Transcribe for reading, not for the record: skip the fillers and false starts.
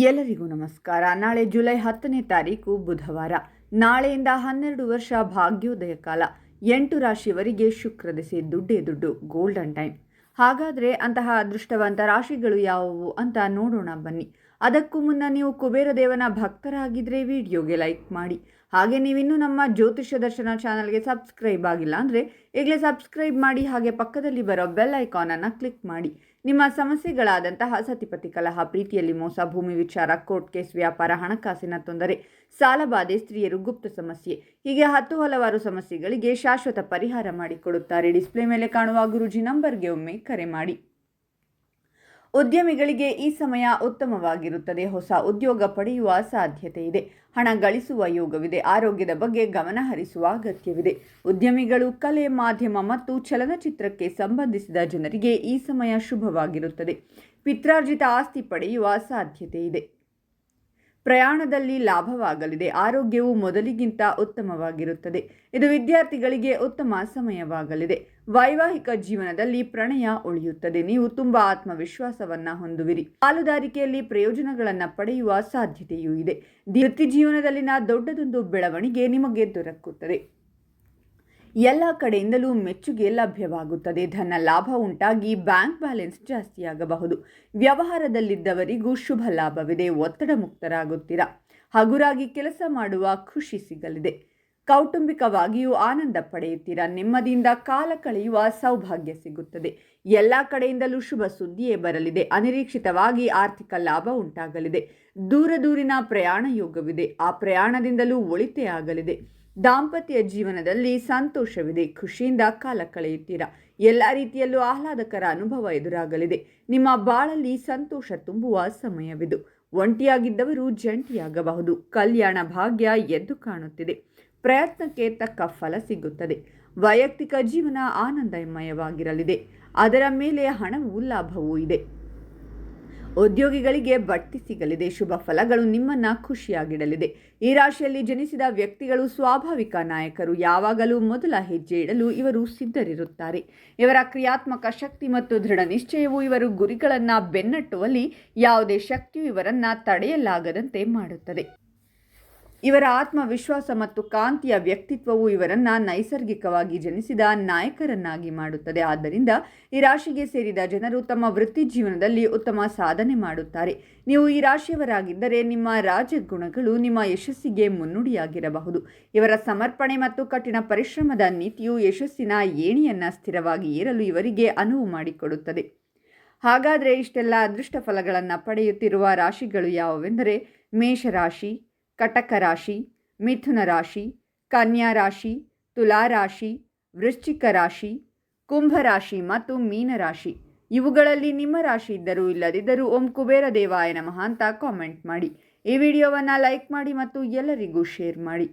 ಎಲ್ಲರಿಗೂ ನಮಸ್ಕಾರ. ನಾಳೆ ಜುಲೈ 10ನೇ ತಾರೀಕು ಬುಧವಾರ. ನಾಳೆಯಿಂದ 12 ವರ್ಷ ಭಾಗ್ಯೋದಯ ಕಾಲ. 8 ರಾಶಿಯವರಿಗೆ ಶುಕ್ರ ದಶೆ, ದುಡ್ಡೇ ದುಡ್ಡು, ಗೋಲ್ಡನ್ ಟೈಮ್. ಹಾಗಾದರೆ ಅಂತಹ ಅದೃಷ್ಟವಂತ ರಾಶಿಗಳು ಯಾವುವು ಅಂತ ನೋಡೋಣ ಬನ್ನಿ. ಅದಕ್ಕೂ ಮುನ್ನ ನೀವು ಕುಬೇರ ದೇವನ ಭಕ್ತರಾಗಿದ್ದರೆ ವಿಡಿಯೋಗೆ ಲೈಕ್ ಮಾಡಿ. ಹಾಗೆ ನೀವಿನ್ನೂ ನಮ್ಮ ಜ್ಯೋತಿಷ್ಯ ದರ್ಶನ ಚಾನಲ್ಗೆ ಸಬ್ಸ್ಕ್ರೈಬ್ ಆಗಿಲ್ಲ ಅಂದರೆ ಈಗಲೇ ಸಬ್ಸ್ಕ್ರೈಬ್ ಮಾಡಿ. ಹಾಗೆ ಪಕ್ಕದಲ್ಲಿ ಬರೋ ಬೆಲ್ ಐಕಾನನ್ನು ಕ್ಲಿಕ್ ಮಾಡಿ. ನಿಮ್ಮ ಸಮಸ್ಯೆಗಳಾದಂತಹ ಸತಿಪತಿ ಕಲಹ, ಪ್ರೀತಿಯಲ್ಲಿ ಮೋಸ, ಭೂಮಿ ವಿಚಾರ, ಕೋರ್ಟ್ ಕೇಸ್, ವ್ಯಾಪಾರ, ಹಣಕಾಸಿನ ತೊಂದರೆ, ಸಾಲಬಾಧೆ, ಸ್ತ್ರೀಯರು, ಗುಪ್ತ ಸಮಸ್ಯೆ, ಹೀಗೆ ಹಲವಾರು ಸಮಸ್ಯೆಗಳಿಗೆ ಶಾಶ್ವತ ಪರಿಹಾರ ಮಾಡಿಕೊಡುತ್ತಾರೆ. ಡಿಸ್ಪ್ಲೇ ಮೇಲೆ ಕಾಣುವ ಗುರೂಜಿ ನಂಬರ್ಗೆ ಒಮ್ಮೆ ಕರೆ ಮಾಡಿ. ಉದ್ಯಮಿಗಳಿಗೆ ಈ ಸಮಯ ಉತ್ತಮವಾಗಿರುತ್ತದೆ. ಹೊಸ ಉದ್ಯೋಗ ಪಡೆಯುವ ಸಾಧ್ಯತೆ ಇದೆ. ಹಣ ಗಳಿಸುವ ಯೋಗವಿದೆ. ಆರೋಗ್ಯದ ಬಗ್ಗೆ ಗಮನ ಹರಿಸುವ ಅಗತ್ಯವಿದೆ. ಉದ್ಯಮಿಗಳು, ಕಲೆ, ಮಾಧ್ಯಮ ಮತ್ತು ಚಲನಚಿತ್ರಕ್ಕೆ ಸಂಬಂಧಿಸಿದ ಜನರಿಗೆ ಈ ಸಮಯ ಶುಭವಾಗಿರುತ್ತದೆ. ಪಿತ್ರಾರ್ಜಿತ ಆಸ್ತಿ ಪಡೆಯುವ ಸಾಧ್ಯತೆ ಇದೆ. ಪ್ರಯಾಣದಲ್ಲಿ ಲಾಭವಾಗಲಿದೆ. ಆರೋಗ್ಯವು ಮೊದಲಿಗಿಂತ ಉತ್ತಮವಾಗಿರುತ್ತದೆ. ಇದು ವಿದ್ಯಾರ್ಥಿಗಳಿಗೆ ಉತ್ತಮ ಸಮಯವಾಗಲಿದೆ. ವೈವಾಹಿಕ ಜೀವನದಲ್ಲಿ ಪ್ರಣಯ ಉಳಿಯುತ್ತದೆ. ನೀವು ತುಂಬಾ ಆತ್ಮವಿಶ್ವಾಸವನ್ನ ಹೊಂದುವಿರಿ. ಪಾಲುದಾರಿಕೆಯಲ್ಲಿ ಪ್ರಯೋಜನಗಳನ್ನು ಪಡೆಯುವ ಸಾಧ್ಯತೆಯೂ ಇದೆ. ವೃತ್ತಿ ಜೀವನದಲ್ಲಿನ ದೊಡ್ಡದೊಂದು ಬೆಳವಣಿಗೆ ನಿಮಗೆ ದೊರಕುತ್ತದೆ. ಎಲ್ಲ ಕಡೆಯಿಂದಲೂ ಮೆಚ್ಚುಗೆ ಲಭ್ಯವಾಗುತ್ತದೆ. ಧನ ಲಾಭ ಉಂಟಾಗಿ ಬ್ಯಾಂಕ್ ಬ್ಯಾಲೆನ್ಸ್ ಜಾಸ್ತಿಯಾಗಬಹುದು. ವ್ಯವಹಾರದಲ್ಲಿದ್ದವರಿಗೂ ಶುಭ ಲಾಭವಿದೆ. ಒತ್ತಡ ಮುಕ್ತರಾಗುತ್ತೀರಾ. ಹಗುರಾಗಿ ಕೆಲಸ ಮಾಡುವ ಖುಷಿ ಸಿಗಲಿದೆ. ಕೌಟುಂಬಿಕವಾಗಿಯೂ ಆನಂದ ಪಡೆಯುತ್ತೀರಾ. ನೆಮ್ಮದಿಯಿಂದ ಕಾಲ ಕಳೆಯುವ ಸೌಭಾಗ್ಯ ಸಿಗುತ್ತದೆ. ಎಲ್ಲ ಕಡೆಯಿಂದಲೂ ಶುಭ ಸುದ್ದಿಯೇ ಬರಲಿದೆ. ಅನಿರೀಕ್ಷಿತವಾಗಿ ಆರ್ಥಿಕ ಲಾಭ ಉಂಟಾಗಲಿದೆ. ದೂರಿನ ಪ್ರಯಾಣ ಯೋಗವಿದೆ. ಆ ಪ್ರಯಾಣದಿಂದಲೂ ಒಳಿತೇ ಆಗಲಿದೆ. ದಾಂಪತ್ಯ ಜೀವನದಲ್ಲಿ ಸಂತೋಷವಿದೆ. ಖುಷಿಯಿಂದ ಕಾಲ ಕಳೆಯುತ್ತೀರಾ. ಎಲ್ಲ ರೀತಿಯಲ್ಲೂ ಆಹ್ಲಾದಕರ ಅನುಭವ ಎದುರಾಗಲಿದೆ. ನಿಮ್ಮ ಬಾಳಲ್ಲಿ ಸಂತೋಷ ತುಂಬುವ ಸಮಯವಿದು. ಒಂಟಿಯಾಗಿದ್ದವರು ಜಂಟಿಯಾಗಬಹುದು. ಕಲ್ಯಾಣ ಭಾಗ್ಯ ಎದ್ದು ಕಾಣುತ್ತಿದೆ. ಪ್ರಯತ್ನಕ್ಕೆ ತಕ್ಕ ಫಲ ಸಿಗುತ್ತದೆ. ವೈಯಕ್ತಿಕ ಜೀವನ ಆನಂದಮಯವಾಗಿರಲಿದೆ. ಅದರ ಮೇಲೆ ಹಣವೂ ಲಾಭವೂ ಇದೆ. ಉದ್ಯೋಗಿಗಳಿಗೆ ಬಡ್ತಿ ಸಿಗಲಿದೆ. ಶುಭ ಫಲಗಳು ನಿಮ್ಮನ್ನು ಖುಷಿಯಾಗಿಡಲಿದೆ. ಈ ರಾಶಿಯಲ್ಲಿ ಜನಿಸಿದ ವ್ಯಕ್ತಿಗಳು ಸ್ವಾಭಾವಿಕ ನಾಯಕರು. ಯಾವಾಗಲೂ ಮೊದಲ ಹೆಜ್ಜೆ ಇಡಲು ಇವರು ಸಿದ್ಧರಿರುತ್ತಾರೆ. ಇವರ ಕ್ರಿಯಾತ್ಮಕ ಶಕ್ತಿ ಮತ್ತು ದೃಢ ನಿಶ್ಚಯವು ಇವರು ಗುರಿಗಳನ್ನು ಬೆನ್ನಟ್ಟುವಲ್ಲಿ ಯಾವುದೇ ಶಕ್ತಿಯು ಇವರನ್ನು ತಡೆಯಲಾಗದಂತೆ ಮಾಡುತ್ತದೆ. ಇವರ ಆತ್ಮವಿಶ್ವಾಸ ಮತ್ತು ಕಾಂತಿಯ ವ್ಯಕ್ತಿತ್ವವು ಇವರನ್ನು ನೈಸರ್ಗಿಕವಾಗಿ ಜನಿಸಿದ ನಾಯಕರನ್ನಾಗಿ ಮಾಡುತ್ತದೆ. ಆದ್ದರಿಂದ ಈ ರಾಶಿಗೆ ಸೇರಿದ ಜನರು ತಮ್ಮ ವೃತ್ತಿ ಜೀವನದಲ್ಲಿ ಉತ್ತಮ ಸಾಧನೆ ಮಾಡುತ್ತಾರೆ. ನೀವು ಈ ರಾಶಿಯವರಾಗಿದ್ದರೆ ನಿಮ್ಮ ರಾಜಗುಣಗಳು ನಿಮ್ಮ ಯಶಸ್ಸಿಗೆ ಮುನ್ನುಡಿಯಾಗಿರಬಹುದು. ಇವರ ಸಮರ್ಪಣೆ ಮತ್ತು ಕಠಿಣ ಪರಿಶ್ರಮದ ನೀತಿಯು ಯಶಸ್ಸಿನ ಏಣಿಯನ್ನು ಸ್ಥಿರವಾಗಿ ಏರಲು ಇವರಿಗೆ ಅನುವು ಮಾಡಿಕೊಡುತ್ತದೆ. ಹಾಗಾದರೆ ಇಷ್ಟೆಲ್ಲ ಅದೃಷ್ಟ ಫಲಗಳನ್ನು ಪಡೆಯುತ್ತಿರುವ ರಾಶಿಗಳು ಯಾವುವೆಂದರೆ ಮೇಷರಾಶಿ, ಕಟಕ ರಾಶಿ, ಮಿಥುನ ರಾಶಿ, ಕನ್ಯಾ ರಾಶಿ, ತುಲಾ ರಾಶಿ, ವೃಶ್ಚಿಕ ರಾಶಿ, ಕುಂಭರಾಶಿ ಮತ್ತು ಮೀನರಾಶಿ. ಇವುಗಳಲ್ಲಿ ನಿಮ್ಮ ರಾಶಿ ಇದ್ದರೂ ಇಲ್ಲದಿದ್ದರೂ ಓಂ ಕುಬೇರ ದೇವಾಯ ನಮಃ ಅಂತ ಕಾಮೆಂಟ್ ಮಾಡಿ. ಈ ವಿಡಿಯೋವನ್ನು ಲೈಕ್ ಮಾಡಿ ಮತ್ತು ಎಲ್ಲರಿಗೂ ಶೇರ್ ಮಾಡಿ.